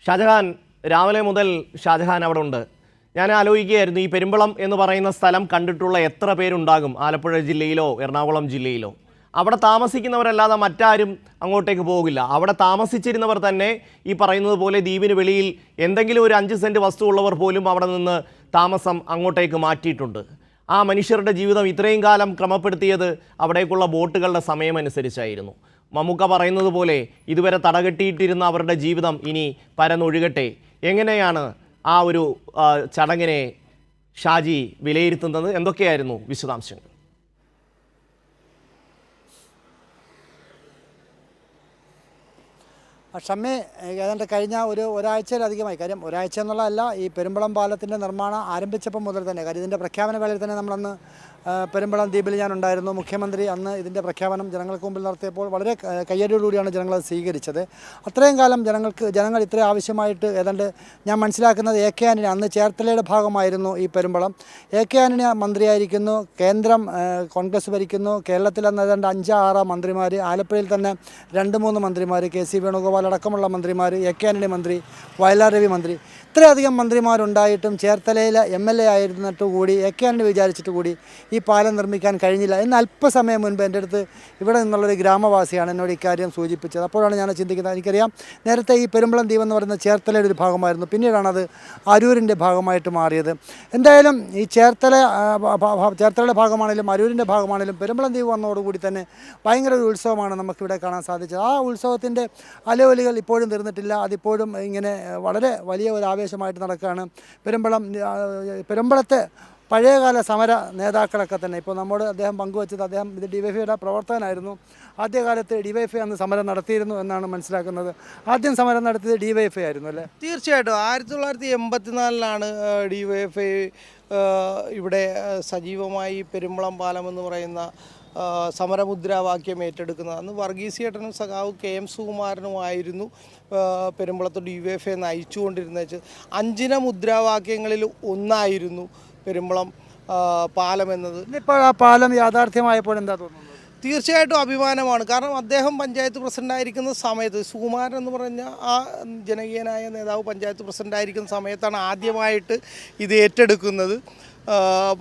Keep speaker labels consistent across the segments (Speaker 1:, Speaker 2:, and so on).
Speaker 1: ഷാജഹാൻ, രാവിലെ മുതൽ ഷാജഹാൻ അവിടെ ഉണ്ട്. ഞാൻ ആലോചിക്കുകയായിരുന്നു, ഈ പെരുമ്പളം എന്ന് പറയുന്ന സ്ഥലം കണ്ടിട്ടുള്ള എത്ര പേരുണ്ടാകും ആലപ്പുഴ ജില്ലയിലോ എറണാകുളം ജില്ലയിലോ? അവിടെ താമസിക്കുന്നവരല്ലാതെ മറ്റാരും അങ്ങോട്ടേക്ക് പോകില്ല. അവിടെ താമസിച്ചിരുന്നവർ തന്നെ ഈ പറയുന്നത് പോലെ ദ്വീപിന് വെളിയിൽ എന്തെങ്കിലും ഒരു 5 സെൻറ്റ് വസ്തു ഉള്ളവർ പോലും അവിടെ നിന്ന് താമസം അങ്ങോട്ടേക്ക് മാറ്റിയിട്ടുണ്ട്. ആ മനുഷ്യരുടെ ജീവിതം ഇത്രയും കാലം ക്രമപ്പെടുത്തിയത് അവിടേക്കുള്ള ബോട്ടുകളുടെ സമയമനുസരിച്ചായിരുന്നു. മമ്മൂക്ക പറയുന്നത് പോലെ ഇതുവരെ തടകെട്ടിയിട്ടിരുന്ന അവരുടെ ജീവിതം ഇനി പരന്നൊഴുകട്ടെ. എങ്ങനെയാണ് ആ ഒരു ചടങ്ങിനെ ഷാജി വിലയിരുത്തുന്നത്? എന്തൊക്കെയായിരുന്നു വിശദാംശങ്ങൾ?
Speaker 2: ഷമ്മി, ഏതാണ്ട് കഴിഞ്ഞ ഒരാഴ്ചയിലധികമായി, കാര്യം ഒരാഴ്ച എന്നുള്ളതല്ല, ഈ പെരുമ്പളം പാലത്തിൻ്റെ നിർമ്മാണം ആരംഭിച്ചപ്പോൾ മുതൽ തന്നെ, കാര്യം ഇതിൻ്റെ പ്രഖ്യാപന വേളയിൽ തന്നെ നമ്മളന്ന് പെരുമ്പളം ദ്വീപിൽ ഞാനുണ്ടായിരുന്നു. മുഖ്യമന്ത്രി അന്ന് ഇതിൻ്റെ പ്രഖ്യാപനം ജനങ്ങൾക്ക് മുമ്പിൽ നടത്തിയപ്പോൾ വളരെ കയ്യടിയോടുകൂടിയാണ് ജനങ്ങളത് സ്വീകരിച്ചത്. അത്രയും കാലം ജനങ്ങൾ ഇത്രയും ആവശ്യമായിട്ട് ഏതാണ്ട് ഞാൻ മനസ്സിലാക്കുന്നത് AK ആൻ്റണി, അന്ന് ചേർത്തലയുടെ ഭാഗമായിരുന്നു ഈ പെരുമ്പളം. AK ആൻ്റണി മന്ത്രിയായിരിക്കുന്നു, കേന്ദ്രം കോൺഗ്രസ് ഭരിക്കുന്നു, കേരളത്തിൽ അന്ന് ഏതാണ്ട് 5-6 മന്ത്രിമാർ, ആലപ്പുഴയിൽ തന്നെ 2-3 മന്ത്രിമാർ, KC വേണുഗോപാൽ അടക്കമുള്ള മന്ത്രിമാർ, AK ആൻ്റണി മന്ത്രി, വയലാർ രവി മന്ത്രി, ഇത്രയധികം മന്ത്രിമാരുണ്ടായിട്ടും ചേർത്തലയിൽ MLA ആയിരുന്നിട്ട് കൂടി AK ആൻ്റണി വിചാരിച്ചിട്ട് കൂടി ഈ പാലം നിർമ്മിക്കാൻ കഴിഞ്ഞില്ല എന്ന് അല്പസമയം മുൻപ് എൻ്റെ അടുത്ത് ഇവിടെ നിന്നുള്ളൊരു ഗ്രാമവാസിയാണ് എന്നോട് ഇക്കാര്യം സൂചിപ്പിച്ചത്. അപ്പോഴാണ് ഞാൻ ചിന്തിക്കുന്നത്, എനിക്കറിയാം നേരത്തെ ഈ പെരുമ്പളം ദ്വീപ് എന്ന് പറയുന്ന ചേർത്തലയുടെ ഒരു ഭാഗമായിരുന്നു, പിന്നീടാണത് അരൂരിൻ്റെ ഭാഗമായിട്ട് മാറിയത്. എന്തായാലും ഈ ചേർത്തലയുടെ ഭാഗമാണെങ്കിലും അരൂരിൻ്റെ ഭാഗമാണെങ്കിലും പെരുമ്പളം ദ്വീപ് വന്നതോടുകൂടി തന്നെ ഭയങ്കര ഒരു ഉത്സവമാണ് നമുക്കിവിടെ കാണാൻ സാധിച്ചത്. ആ ഉത്സവത്തിൻ്റെ അലവലികൾ ഇപ്പോഴും തീർന്നിട്ടില്ല. അതിപ്പോഴും ഇങ്ങനെ വളരെ വലിയ ഒരു ആവേശമായിട്ട് നടക്കുകയാണ്. പെരുമ്പളത്തെ പഴയകാല സമര നേതാക്കളൊക്കെ തന്നെ ഇപ്പോൾ നമ്മോട് അദ്ദേഹം പങ്കുവച്ചത്, അദ്ദേഹം ഇത് DYFIയുടെ പ്രവർത്തകനായിരുന്നു. ആദ്യകാലത്ത് DYFI അന്ന് സമരം നടത്തിയിരുന്നു എന്നാണ് മനസ്സിലാക്കുന്നത്. ആദ്യം സമരം നടത്തിയത് DYFI ആയിരുന്നു അല്ലേ?
Speaker 3: തീർച്ചയായിട്ടും 1984 DYFI ഇവിടെ സജീവമായി പെരുമ്പളം പാലം എന്ന് പറയുന്ന സമരമുദ്രാവാക്യം ഏറ്റെടുക്കുന്നത്. അന്ന് വർഗീസിയേട്ടനും സഖാവ് KM സുകുമാരനുമായിരുന്നു പെരുമ്പളത്ത് DYFI നയിച്ചുകൊണ്ടിരുന്നത്. 5 മുദ്രാവാക്യങ്ങളിൽ ഒന്നായിരുന്നു പെരുമ്പളം പാലം എന്നത്.
Speaker 2: ഇപ്പോൾ ആ പാലം യാഥാർത്ഥ്യമായപ്പോൾ എന്താ തോന്നുന്നത്?
Speaker 3: തീർച്ചയായിട്ടും അഭിമാനമാണ്. കാരണം അദ്ദേഹം പഞ്ചായത്ത് പ്രസിഡൻ്റായിരിക്കുന്ന സമയത്ത്, സുകുമാരൻ എന്ന് പറഞ്ഞ ആ ജനകീയനായ നേതാവ് പഞ്ചായത്ത് പ്രസിഡൻ്റായിരിക്കുന്ന സമയത്താണ് ആദ്യമായിട്ട് ഇത് ഏറ്റെടുക്കുന്നത്.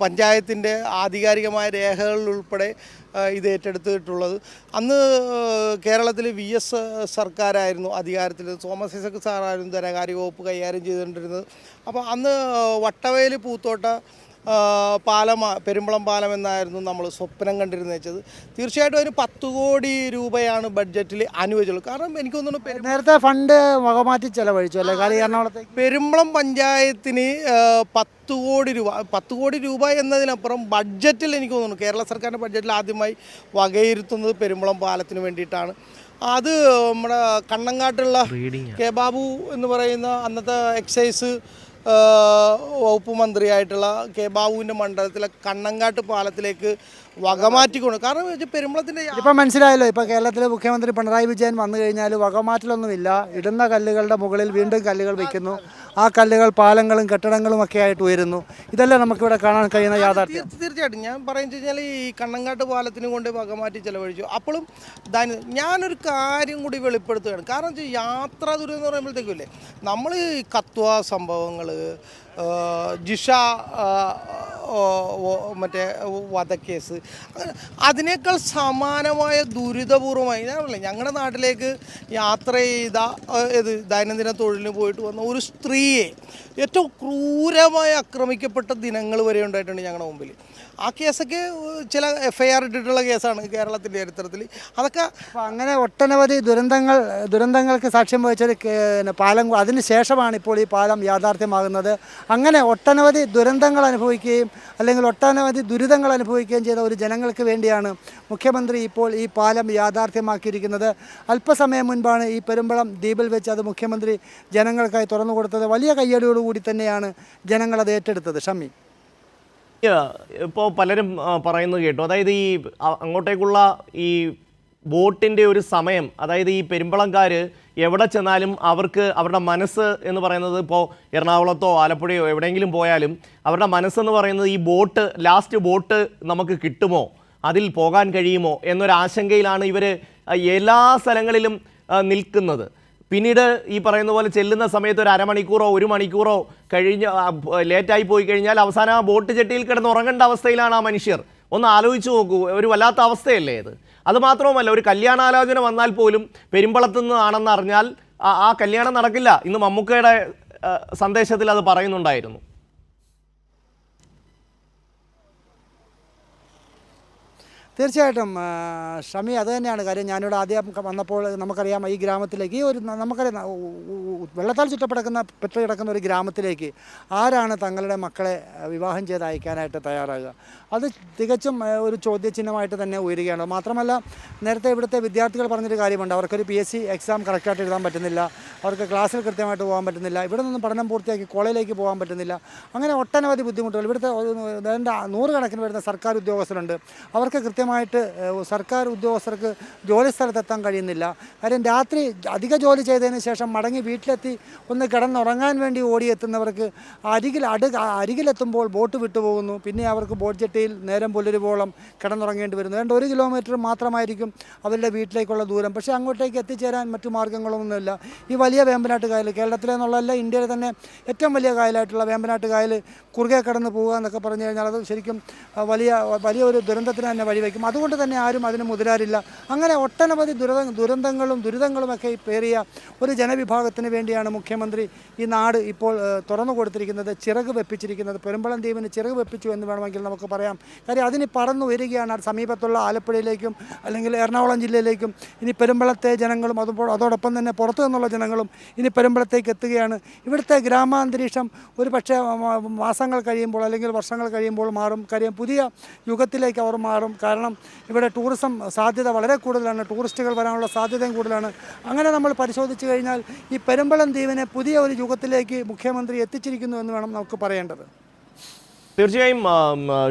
Speaker 3: പഞ്ചായത്തിൻ്റെ ആധികാരികമായ രേഖകളിൽ ഉൾപ്പെടെ ഇത് ഏറ്റെടുത്തിട്ടുള്ളത്. അന്ന് കേരളത്തിൽ VS സർക്കാരായിരുന്നു അധികാരത്തിൽ. തോമസ് ഐസക് സാറായിരുന്നു ധനകാര്യ വകുപ്പ് കൈകാര്യം ചെയ്തുകൊണ്ടിരുന്നത്. അപ്പോൾ അന്ന് വട്ടവയൽ പൂത്തോട്ട പെരുമ്പളം പാലം എന്നായിരുന്നു നമ്മൾ സ്വപ്നം കണ്ടിരുന്നത് വെച്ചത്. തീർച്ചയായിട്ടും അതിന് 10 കോടി രൂപയാണ് ബഡ്ജറ്റിൽ അനുവദിച്ചുള്ളത്. കാരണം എനിക്ക് തോന്നുന്നു
Speaker 2: നേരത്തെ ഫണ്ട് വകമാറ്റി ചെലവഴിച്ചു അല്ലേ? എറണാകുളത്തേക്ക്
Speaker 3: പെരുമ്പളം പഞ്ചായത്തിന് 10 കോടി രൂപ എന്നതിനപ്പുറം ബഡ്ജറ്റിൽ എനിക്ക് തോന്നുന്നു കേരള സർക്കാരിൻ്റെ ബഡ്ജറ്റിൽ ആദ്യമായി വകയിരുത്തുന്നത് പെരുമ്പളം പാലത്തിന് വേണ്ടിയിട്ടാണ്. അത് നമ്മുടെ കണ്ണങ്കാട്ടുള്ള K ബാബു എന്ന് പറയുന്ന അന്നത്തെ എക്സൈസ് വകുപ്പ് മന്ത്രിയായിട്ടുള്ള K ബാബുവിൻ്റെ മണ്ഡലത്തിലെ കണ്ണങ്കാട്ട് പാലത്തിലേക്ക് വകമാറ്റിക്കൊണ്ട്, കാരണം പെരുമ്പളത്തിൻ്റെ
Speaker 2: ഇപ്പം മനസ്സിലായല്ലോ. ഇപ്പോൾ കേരളത്തിലെ മുഖ്യമന്ത്രി പിണറായി വിജയൻ വന്നു കഴിഞ്ഞാൽ വകമാറ്റലൊന്നുമില്ല. ഇടുന്ന കല്ലുകളുടെ മുകളിൽ വീണ്ടും കല്ലുകൾ വയ്ക്കുന്നു. ആ കല്ലുകൾ പാലങ്ങളും കെട്ടിടങ്ങളും ഒക്കെ ആയിട്ട് ഉയരുന്നു. ഇതല്ലേ നമുക്കിവിടെ കാണാൻ കഴിയുന്ന യാഥാർത്ഥ്യം?
Speaker 3: തീർച്ചയായിട്ടും ഞാൻ പറയുന്നത് വെച്ച് കഴിഞ്ഞാൽ ഈ കണ്ണങ്കാട്ട് പാലത്തിന് കൊണ്ട് വകമാറ്റി ചെലവഴിച്ചു. അപ്പോഴും ഞാനൊരു കാര്യം കൂടി വെളിപ്പെടുത്തുകയാണ്. കാരണം യാത്രാ ദുരിതം എന്ന് പറയുമ്പോഴത്തേക്കില്ലേ, നമ്മൾ ഈ കത്വ സംഭവങ്ങൾ, ജിഷ മറ്റേ വധക്കേസ്, അതിനേക്കാൾ സമാനമായ ദുരിതപൂർവമായി ഞങ്ങളുടെ നാട്ടിലേക്ക് യാത്ര ചെയ്ത ദൈനംദിന തൊഴിലിന് പോയിട്ട് വന്ന ഒരു സ്ത്രീയെ ഏറ്റവും ക്രൂരമായി ആക്രമിക്കപ്പെട്ട ദിനങ്ങൾ വരെ ഉണ്ടായിട്ടുണ്ട് ഞങ്ങളുടെ മുമ്പിൽ. ആ കേസൊക്കെ ചില FIR ഇട്ടിട്ടുള്ള കേസാണ് കേരളത്തിൻ്റെ ചരിത്രത്തിൽ. അതൊക്കെ
Speaker 2: അങ്ങനെ ഒട്ടനവധി ദുരന്തങ്ങൾക്ക് സാക്ഷ്യം വഹിച്ചൊരു പാലം, അതിന് ശേഷമാണ് ഇപ്പോൾ ഈ പാലം യാഥാർത്ഥ്യമാകുന്നത്. അങ്ങനെ ഒട്ടനവധി ദുരന്തങ്ങൾ അനുഭവിക്കുകയും അല്ലെങ്കിൽ ഒട്ടനവധി ദുരിതങ്ങൾ അനുഭവിക്കുകയും ചെയ്ത ഒരു ജനങ്ങൾക്ക് വേണ്ടിയാണ് മുഖ്യമന്ത്രി ഇപ്പോൾ ഈ പാലം യാഥാർത്ഥ്യമാക്കിയിരിക്കുന്നത്. അല്പസമയം മുൻപാണ് ഈ പെരുമ്പളം ദ്വീപിൽ വെച്ച് അത് മുഖ്യമന്ത്രി ജനങ്ങൾക്കായി തുറന്നു കൊടുത്തത്. വലിയ കയ്യടിയോടുകൂടി തന്നെയാണ് ജനങ്ങളത് ഏറ്റെടുത്തത്. ഷമ്മി,
Speaker 1: ഇപ്പോൾ പലരും പറയുന്നത് കേട്ടു, അതായത് ഈ അങ്ങോട്ടേക്കുള്ള ഈ ബോട്ടിൻ്റെ ഒരു സമയം, അതായത് ഈ പെരുമ്പളംകാർ എവിടെ ചെന്നാലും അവരുടെ മനസ്സ് എന്ന് പറയുന്നത്, ഇപ്പോൾ എറണാകുളത്തോ ആലപ്പുഴയോ എവിടെയെങ്കിലും പോയാലും അവരുടെ മനസ്സെന്ന് പറയുന്നത് ഈ ലാസ്റ്റ് ബോട്ട് നമുക്ക് കിട്ടുമോ, അതിൽ പോകാൻ കഴിയുമോ എന്നൊരാശങ്കയിലാണ് ഇവർ എല്ലാ സ്ഥലങ്ങളിലും നിൽക്കുന്നത്. പിന്നീട് ഈ പറയുന്ന പോലെ ചെല്ലുന്ന സമയത്ത് ഒരു അരമണിക്കൂറോ 1 മണിക്കൂറോ കഴിഞ്ഞ് ലേറ്റായി പോയി കഴിഞ്ഞാൽ അവസാനം ആ ബോട്ട് ജെട്ടിയിൽ കിടന്ന് ഉറങ്ങേണ്ട അവസ്ഥയിലാണ് ആ മനുഷ്യർ. ഒന്ന് ആലോചിച്ച് നോക്കൂ, ഒരു വല്ലാത്ത അവസ്ഥയല്ലേ ഇത്? അതുമാത്രവുമല്ല, ഒരു കല്യാണാലോചന വന്നാൽ പോലും പെരുമ്പളത്തു നിന്നാണെന്ന് അറിഞ്ഞാൽ ആ കല്യാണം നടക്കില്ല. ഇന്ന് മമ്മൂക്കയുടെ സന്ദേശത്തിൽ അത് പറയുന്നുണ്ടായിരുന്നു.
Speaker 2: തീർച്ചയായിട്ടും ഷമി, അത് തന്നെയാണ് കാര്യം. ഞാനിവിടെ ആദ്യം വന്നപ്പോൾ നമുക്കറിയാം ഈ ഗ്രാമത്തിലേക്ക്, ഈ ഒരു നമുക്കറിയാം വെള്ളത്താൽ ചുറ്റപ്പെടക്കുന്ന പെട്ടുകിടക്കുന്ന ഒരു ഗ്രാമത്തിലേക്ക് ആരാണ് തങ്ങളുടെ മക്കളെ വിവാഹം ചെയ്ത് അയക്കാനായിട്ട് തയ്യാറാകുക? അത് തികച്ചും ഒരു ചോദ്യചിഹ്നമായിട്ട് തന്നെ ഉയരുകയാണ്. മാത്രമല്ല, നേരത്തെ ഇവിടുത്തെ വിദ്യാർത്ഥികൾ പറഞ്ഞൊരു കാര്യമുണ്ട്, അവർക്കൊരു PSC എക്സാം കറക്റ്റായിട്ട് എഴുതാൻ പറ്റുന്നില്ല, അവർക്ക് ക്ലാസ്സിൽ കൃത്യമായിട്ട് പോകാൻ പറ്റുന്നില്ല, ഇവിടെ നിന്ന് പഠനം പൂർത്തിയാക്കി കോളേജിലേക്ക് പോകാൻ പറ്റുന്നില്ല. അങ്ങനെ ഒട്ടനവധി ബുദ്ധിമുട്ടുകൾ. ഇവിടുത്തെ 100 കണക്കിന് വരുന്ന സർക്കാർ ഉദ്യോഗസ്ഥരുണ്ട്, അവർക്ക് കൃത്യമായിട്ട് സർക്കാർ ഉദ്യോഗസ്ഥർക്ക് ജോലി സ്ഥലത്തെത്താൻ കഴിയുന്നില്ല. കാര്യം രാത്രി അധിക ജോലി ചെയ്തതിന് ശേഷം മടങ്ങി വീട്ടിലെത്തി ഒന്ന് കിടന്നുറങ്ങാൻ വേണ്ടി ഓടിയെത്തുന്നവർക്ക് അരികിലെത്തുമ്പോൾ ബോട്ട് വിട്ടുപോകുന്നു. പിന്നെ അവർക്ക് ബോട്ട് ജെട്ടിയിൽ നേരം പുലരുവോളം കിടന്നുറങ്ങേണ്ടി വരുന്നു. 1 കിലോമീറ്റർ മാത്രമായിരിക്കും അവരുടെ വീട്ടിലേക്കുള്ള ദൂരം. പക്ഷേ അങ്ങോട്ടേക്ക് എത്തിച്ചേരാൻ മറ്റു മാർഗ്ഗങ്ങളൊന്നുമില്ല. ഈ വലിയ വേമ്പനാട്ട് കായൽ, കേരളത്തിലെ എന്നുള്ളതല്ല ഇന്ത്യയിലെ തന്നെ ഏറ്റവും വലിയ കായലായിട്ടുള്ള വേമ്പനാട്ട് കായൽ കുറുകെ കടന്ന് പോവുക എന്നൊക്കെ പറഞ്ഞു കഴിഞ്ഞാൽ അത് ശരിക്കും വലിയൊരു ദുരന്തത്തിന് തന്നെ വഴിവെക്കും. അതുകൊണ്ട് തന്നെ ആരും അതിന് മുതിരാറില്ല. അങ്ങനെ ഒട്ടനവധി ദുരിതങ്ങളുമൊക്കെ പേറിയ ഒരു ജനവിഭാഗത്തിന് വേണ്ടിയാണ് മുഖ്യമന്ത്രി ഈ നാട് ഇപ്പോൾ തുറന്നു കൊടുത്തിരിക്കുന്നത്, ചിറക് വെപ്പിച്ചിരിക്കുന്നത്. പെരുമ്പളം ദ്വീപിന് ചിറക് വെപ്പിച്ചു എന്ന് വേണമെങ്കിൽ നമുക്ക് പറയാം. കാര്യം അതിന് പറന്നു വരികയാണ് സമീപത്തുള്ള ആലപ്പുഴയിലേക്കും അല്ലെങ്കിൽ എറണാകുളം ജില്ലയിലേക്കും. ഇനി പെരുമ്പളത്തെ ജനങ്ങളും അതോടൊപ്പം തന്നെ പുറത്തു നിന്നുള്ള ജനങ്ങളും ഇനി പെരുമ്പളത്തേക്ക് എത്തുകയാണ്. ഇവിടുത്തെ ഗ്രാമാന്തരീക്ഷം ഒരു പക്ഷേ മാസങ്ങൾ കഴിയുമ്പോൾ അല്ലെങ്കിൽ വർഷങ്ങൾ കഴിയുമ്പോൾ മാറും. കാര്യം പുതിയ യുഗത്തിലേക്ക് അവർ മാറും. കാരണം ഇവിടെ ടൂറിസം സാധ്യത വളരെ കൂടുതലാണ്, ടൂറിസ്റ്റുകൾ വരാനുള്ള സാധ്യതയും കൂടുതലാണ്. അങ്ങനെ നമ്മൾ പരിശോധിച്ച് കഴിഞ്ഞാൽ ഈ പെരുമ്പളം ദ്വീപിനെ പുതിയ ഒരു യുഗത്തിലേക്ക് മുഖ്യമന്ത്രി എത്തിച്ചിരിക്കുന്നു എന്ന് വേണം നമുക്ക് പറയേണ്ടത്.
Speaker 1: തീർച്ചയായും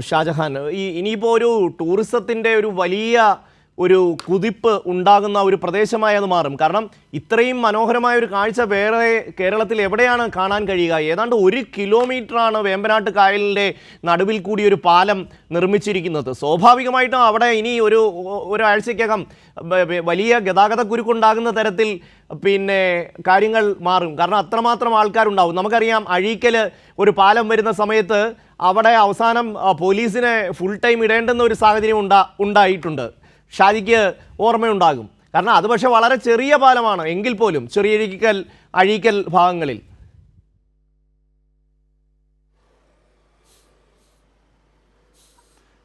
Speaker 1: ഷാജഹാൻ, ഇനിയിപ്പോൾ ഒരു ടൂറിസത്തിൻ്റെ ഒരു വലിയ ഒരു കുതിപ്പ് ഉണ്ടാകുന്ന ഒരു പ്രദേശമായി അത് മാറും. കാരണം ഇത്രയും മനോഹരമായ ഒരു കാഴ്ച വേറെ കേരളത്തിൽ എവിടെയാണ് കാണാൻ കഴിയുക? ഏതാണ്ട് 1 കിലോമീറ്ററാണ് വേമ്പനാട്ട് കായലിൻ്റെ നടുവിൽ കൂടി ഒരു പാലം നിർമ്മിച്ചിരിക്കുന്നത്. സ്വാഭാവികമായിട്ടും അവിടെ ഇനി ഒരാഴ്ചയ്ക്കകം വലിയ ഗതാഗതക്കുരുക്കുണ്ടാകുന്ന തരത്തിൽ കാര്യങ്ങൾ മാറും. കാരണം അത്രമാത്രം ആൾക്കാരുണ്ടാവും. നമുക്കറിയാം, അഴീക്കൽ ഒരു പാലം വരുന്ന സമയത്ത് അവിടെ അവസാനം പോലീസിനെ ഫുൾ ടൈം ഇടേണ്ടുന്ന ഒരു സാഹചര്യം ഉണ്ടായിട്ടുണ്ട്. ഷാജിക്ക് ഓർമ്മയുണ്ടാകും. കാരണം അത് പക്ഷേ വളരെ ചെറിയ പാലമാണ് എങ്കിൽ പോലും ചെറിയ അഴീക്കൽ ഭാഗങ്ങളിൽ.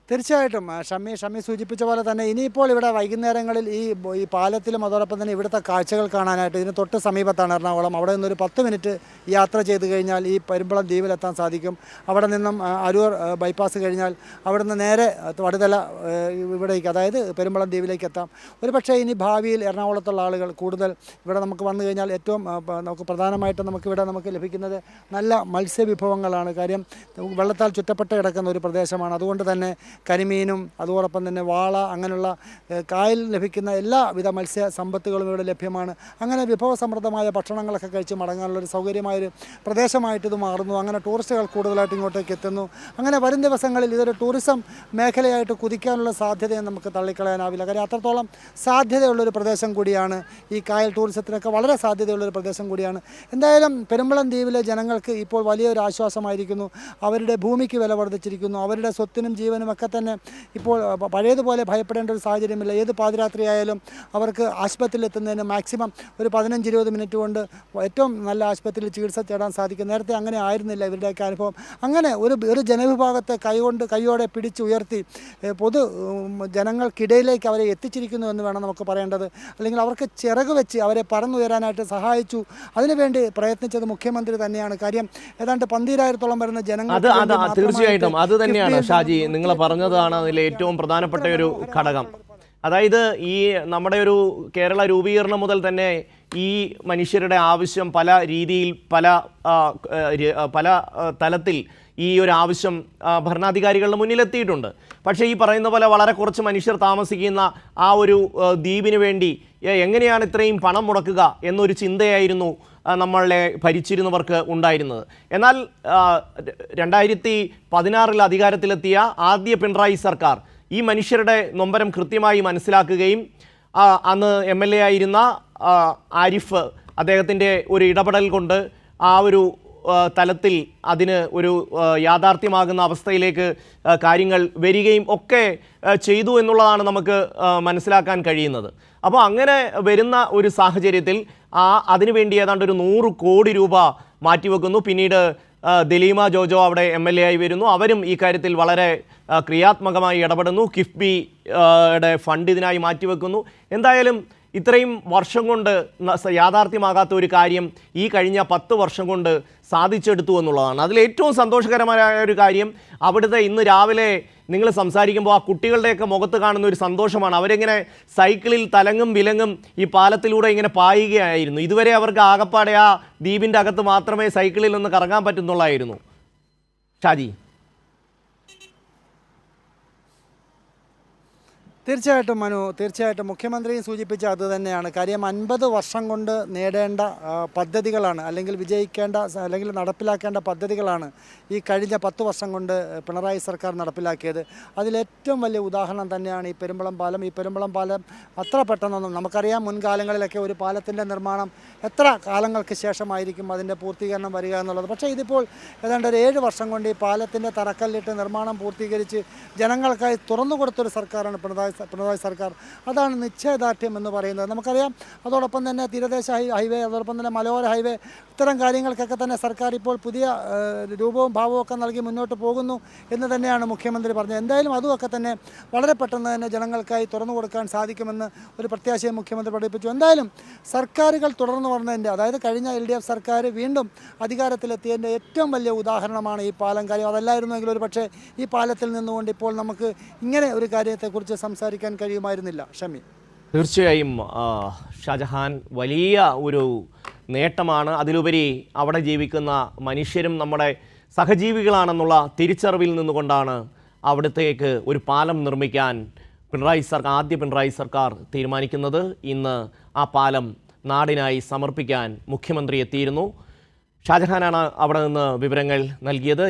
Speaker 2: തീർച്ചയായിട്ടും ഷമ്മി സൂചിപ്പിച്ച പോലെ തന്നെ ഇനിയിപ്പോൾ ഇവിടെ വൈകുന്നേരങ്ങളിൽ ഈ പാലത്തിലും അതോടൊപ്പം തന്നെ ഇവിടുത്തെ കാഴ്ചകൾ കാണാനായിട്ട് ഇതിന് തൊട്ട് സമീപത്താണ് എറണാകുളം. അവിടെ നിന്നൊരു 10 മിനിറ്റ് യാത്ര ചെയ്ത് കഴിഞ്ഞാൽ ഈ പെരുമ്പളം ദ്വീപിലെത്താൻ സാധിക്കും. അവിടെ നിന്നും അരൂർ ബൈപ്പാസ് കഴിഞ്ഞാൽ അവിടെ നിന്ന് നേരെ വടുതല ഇവിടേക്ക്, അതായത് പെരുമ്പളം ദ്വീപിലേക്ക് എത്താം. ഒരു പക്ഷേ ഇനി ഭാവിയിൽ എറണാകുളത്തുള്ള ആളുകൾ കൂടുതൽ ഇവിടെ നമുക്ക് വന്നു കഴിഞ്ഞാൽ ഏറ്റവും നമുക്ക് പ്രധാനമായിട്ടും നമുക്ക് ലഭിക്കുന്നത് നല്ല മത്സ്യവിഭവങ്ങളാണ്. കാര്യം വെള്ളത്താൽ ചുറ്റപ്പെട്ട് കിടക്കുന്ന ഒരു പ്രദേശമാണ്. അതുകൊണ്ട് തന്നെ കരിമീനും അതോടൊപ്പം തന്നെ വാള, അങ്ങനെയുള്ള കായലിൽ ലഭിക്കുന്ന എല്ലാവിധ മത്സ്യ സമ്പത്തുകളും ഇവിടെ ലഭ്യമാണ്. അങ്ങനെ വിഭവസമൃദ്ധമായ ഭക്ഷണങ്ങളൊക്കെ കഴിച്ച് മടങ്ങാനുള്ളൊരു സൗകര്യമായൊരു പ്രദേശമായിട്ട് ഇത് മാറുന്നു. അങ്ങനെ ടൂറിസ്റ്റുകൾ കൂടുതലായിട്ട് ഇങ്ങോട്ടേക്ക് എത്തുന്നു. അങ്ങനെ വരും ദിവസങ്ങളിൽ ഇതൊരു ടൂറിസം മേഖലയായിട്ട് കുതിക്കാനുള്ള സാധ്യതയെ നമുക്ക് തള്ളിക്കളയാനാവില്ല. കാര്യം അത്രത്തോളം സാധ്യതയുള്ളൊരു പ്രദേശം കൂടിയാണ് ഈ കായൽ ടൂറിസത്തിനൊക്കെ വളരെ സാധ്യതയുള്ളൊരു പ്രദേശം കൂടിയാണ്. എന്തായാലും പെരുമ്പളം ദ്വീപിലെ ജനങ്ങൾക്ക് ഇപ്പോൾ വലിയൊരു ആശ്വാസമായിരിക്കുന്നു. അവരുടെ ഭൂമിക്ക് വില വർദ്ധിച്ചിരിക്കുന്നു. അവരുടെ സ്വത്തിനും ജീവനും ഒക്കെ തന്നെ ഇപ്പോൾ പഴയതുപോലെ ഭയപ്പെടേണ്ട ഒരു സാഹചര്യമില്ല. ഏത് പാതിരാത്രിയായാലും അവർക്ക് ആശുപത്രിയിൽ എത്തുന്നതിന് മാക്സിമം ഒരു 15-20 മിനിറ്റ് കൊണ്ട് ഏറ്റവും നല്ല ആശുപത്രിയിൽ ചികിത്സ തേടാൻ സാധിക്കും. നേരത്തെ അങ്ങനെ ആയിരുന്നില്ല ഇവരുടെയൊക്കെ അനുഭവം. അങ്ങനെ ഒരു ജനവിഭാഗത്തെ കൈയോടെ പിടിച്ചുയർത്തി പൊതു ജനങ്ങൾക്കിടയിലേക്ക് അവരെ എത്തിച്ചിരിക്കുന്നു എന്ന് വേണം നമുക്ക് പറയേണ്ടത്. അല്ലെങ്കിൽ അവർക്ക് ചിറക് വെച്ച് അവരെ പറന്നുയരാനായിട്ട് സഹായിച്ചു. അതിനുവേണ്ടി പ്രയത്നിച്ചത് മുഖ്യമന്ത്രി തന്നെയാണ്. കാര്യം ഏതാണ്ട് 12,000-ഓളം വരുന്ന ജനങ്ങൾ.
Speaker 1: തീർച്ചയായും അത് തന്നെയാണ് ഷാജി, നിങ്ങൾ പറഞ്ഞതാണ് അതിൽ ഏറ്റവും പ്രധാനപ്പെട്ട ഒരു ഘടകം. അതായത് ഈ നമ്മുടെ ഒരു കേരള രൂപീകരണം മുതൽ തന്നെ ഈ മനുഷ്യരുടെ ആവശ്യം പല രീതിയിൽ പല തലത്തിൽ ഈ ഒരു ആവശ്യം ഭരണാധികാരികളുടെ മുന്നിലെത്തിയിട്ടുണ്ട്. പക്ഷേ ഈ പറയുന്ന പോലെ വളരെ കുറച്ച് മനുഷ്യർ താമസിക്കുന്ന ആ ഒരു ദ്വീപിന് വേണ്ടി എങ്ങനെയാണ് ഇത്രയും പണം മുടക്കുക എന്നൊരു ചിന്തയായിരുന്നു നമ്മളെ ഭരിച്ചിരുന്നവർക്ക് ഉണ്ടായിരുന്നത്. എന്നാൽ 2016 അധികാരത്തിലെത്തിയ ആദ്യ പിണറായി സർക്കാർ ഈ മനുഷ്യരുടെ നൊമ്പരം കൃത്യമായി മനസ്സിലാക്കുകയും അന്ന് MLA ആയിരുന്ന ആരിഫ് അദ്ദേഹത്തിൻ്റെ ഒരു ഇടപെടൽ കൊണ്ട് ആ ഒരു തലത്തിൽ അതിന് ഒരു യാഥാർത്ഥ്യമാകുന്ന അവസ്ഥയിലേക്ക് കാര്യങ്ങൾ വരികയും ഒക്കെ ചെയ്തു എന്നുള്ളതാണ് നമുക്ക് മനസ്സിലാക്കാൻ കഴിയുന്നത്. അപ്പോൾ അങ്ങനെ വരുന്ന ഒരു സാഹചര്യത്തിൽ അതിനുവേണ്ടി ഏതാണ്ട് ഒരു 100 കോടി രൂപ മാറ്റിവെക്കുന്നു. പിന്നീട് ദലീമ ജോജോ അവിടെ MLA ആയി വരുന്നു. അവരും ഈ കാര്യത്തിൽ വളരെ ക്രിയാത്മകമായി ഇടപെടുന്നു. കിഫ്ബിയുടെ ഫണ്ട് ഇതിനായി മാറ്റിവെക്കുന്നു. എന്തായാലും ഇത്രയും വർഷം കൊണ്ട് യാഥാർത്ഥ്യമാകാത്ത ഒരു കാര്യം ഈ കഴിഞ്ഞ 10 വർഷം കൊണ്ട് സാധിച്ചെടുത്തു എന്നുള്ളതാണ്. അതിലേറ്റവും സന്തോഷകരമായ ഒരു കാര്യം അവിടുത്തെ ഇന്ന് രാവിലെ നിങ്ങൾ സംസാരിക്കുമ്പോൾ ആ കുട്ടികളുടെയൊക്കെ മുഖത്ത് കാണുന്ന ഒരു സന്തോഷമാണ്. അവരെങ്ങനെ സൈക്കിളിൽ തലങ്ങും വിലങ്ങും ഈ പാലത്തിലൂടെ ഇങ്ങനെ പായുകയായിരുന്നു. ഇതുവരെ അവർക്ക് ആകപ്പാടെ ആ ദ്വീപിൻ്റെ അകത്ത് മാത്രമേ സൈക്കിളിൽ ഒന്ന് കറങ്ങാൻ പറ്റുന്നുള്ളായിരുന്നു. ഷാജി,
Speaker 2: തീർച്ചയായിട്ടും മനു, തീർച്ചയായിട്ടും മുഖ്യമന്ത്രിയും സൂചിപ്പിച്ച അത് തന്നെയാണ് കാര്യം. 50 വർഷം കൊണ്ട് നേടേണ്ട പദ്ധതികളാണ്, അല്ലെങ്കിൽ വിജയിക്കേണ്ട അല്ലെങ്കിൽ നടപ്പിലാക്കേണ്ട പദ്ധതികളാണ് ഈ കഴിഞ്ഞ 10 വർഷം കൊണ്ട് പിണറായി സർക്കാർ നടപ്പിലാക്കിയത്. അതിലേറ്റവും വലിയ ഉദാഹരണം തന്നെയാണ് ഈ പെരുമ്പളം പാലം. ഈ പെരുമ്പളം പാലം അത്ര പെട്ടെന്നൊന്നും, നമുക്കറിയാം മുൻകാലങ്ങളിലൊക്കെ ഒരു പാലത്തിൻ്റെ നിർമ്മാണം എത്ര കാലങ്ങൾക്ക് ശേഷമായിരിക്കും അതിൻ്റെ പൂർത്തീകരണം വരിക എന്നുള്ളത്. പക്ഷേ ഇതിപ്പോൾ ഏതാണ്ട് ഒരു 7 വർഷം കൊണ്ട് ഈ പാലത്തിൻ്റെ തറക്കല്ലിട്ട് നിർമ്മാണം പൂർത്തീകരിച്ച് ജനങ്ങൾക്കായി തുറന്നു കൊടുത്തൊരു സർക്കാരാണ് പിണറായി സർക്കാർ. അതാണ് നിശ്ചയദാർഢ്യം എന്ന് പറയുന്നത്. നമുക്കറിയാം അതോടൊപ്പം തന്നെ തീരദേശ ഹൈവേ, അതോടൊപ്പം തന്നെ മലയോര ഹൈവേ, ഇത്തരം കാര്യങ്ങൾക്കൊക്കെ തന്നെ സർക്കാർ ഇപ്പോൾ പുതിയ രൂപവും ഭാവവും ഒക്കെ നൽകി മുന്നോട്ട് പോകുന്നു എന്ന് തന്നെയാണ് മുഖ്യമന്ത്രി പറഞ്ഞത്. എന്തായാലും അതുമൊക്കെ തന്നെ വളരെ പെട്ടെന്ന് തന്നെ ജനങ്ങൾക്കായി തുറന്നു കൊടുക്കാൻ സാധിക്കുമെന്ന് ഒരു പ്രത്യാശയും മുഖ്യമന്ത്രി പഠിപ്പിച്ചു. എന്തായാലും സർക്കാരുകൾ തുടർന്ന് വന്നതിൻ്റെ, അതായത് കഴിഞ്ഞ LDF സർക്കാർ വീണ്ടും അധികാരത്തിലെത്തിയതിൻ്റെ ഏറ്റവും വലിയ ഉദാഹരണമാണ് ഈ പാലം കാര്യം. അതല്ലായിരുന്നെങ്കിൽ ഒരു പക്ഷേ ഈ പാലത്തിൽ നിന്നുകൊണ്ട് ഇപ്പോൾ നമുക്ക് ഇങ്ങനെ ഒരു കാര്യത്തെക്കുറിച്ച് സംസാരിക്കാൻ കഴിയുമായിരുന്നില്ല. ഷമി,
Speaker 1: തീർച്ചയായും ഷാജഹാൻ വലിയ ഒരു നേട്ടമാണ്. അതിലുപരി അവിടെ ജീവിക്കുന്ന മനുഷ്യരും നമ്മുടെ സഹജീവികളാണെന്നുള്ള തിരിച്ചറിവിൽ നിന്നുകൊണ്ടാണ് അവിടത്തേക്ക് ഒരു പാലം നിർമ്മിക്കാൻ ആദ്യ പിണറായി സർക്കാർ തീരുമാനിക്കുന്നത്. ഇന്ന് ആ പാലം നാടിനായി സമർപ്പിക്കാൻ മുഖ്യമന്ത്രി എത്തിയിരുന്നു. ഷാജഹാനാണ് അവിടെ നിന്ന് വിവരങ്ങൾ നൽകിയത്.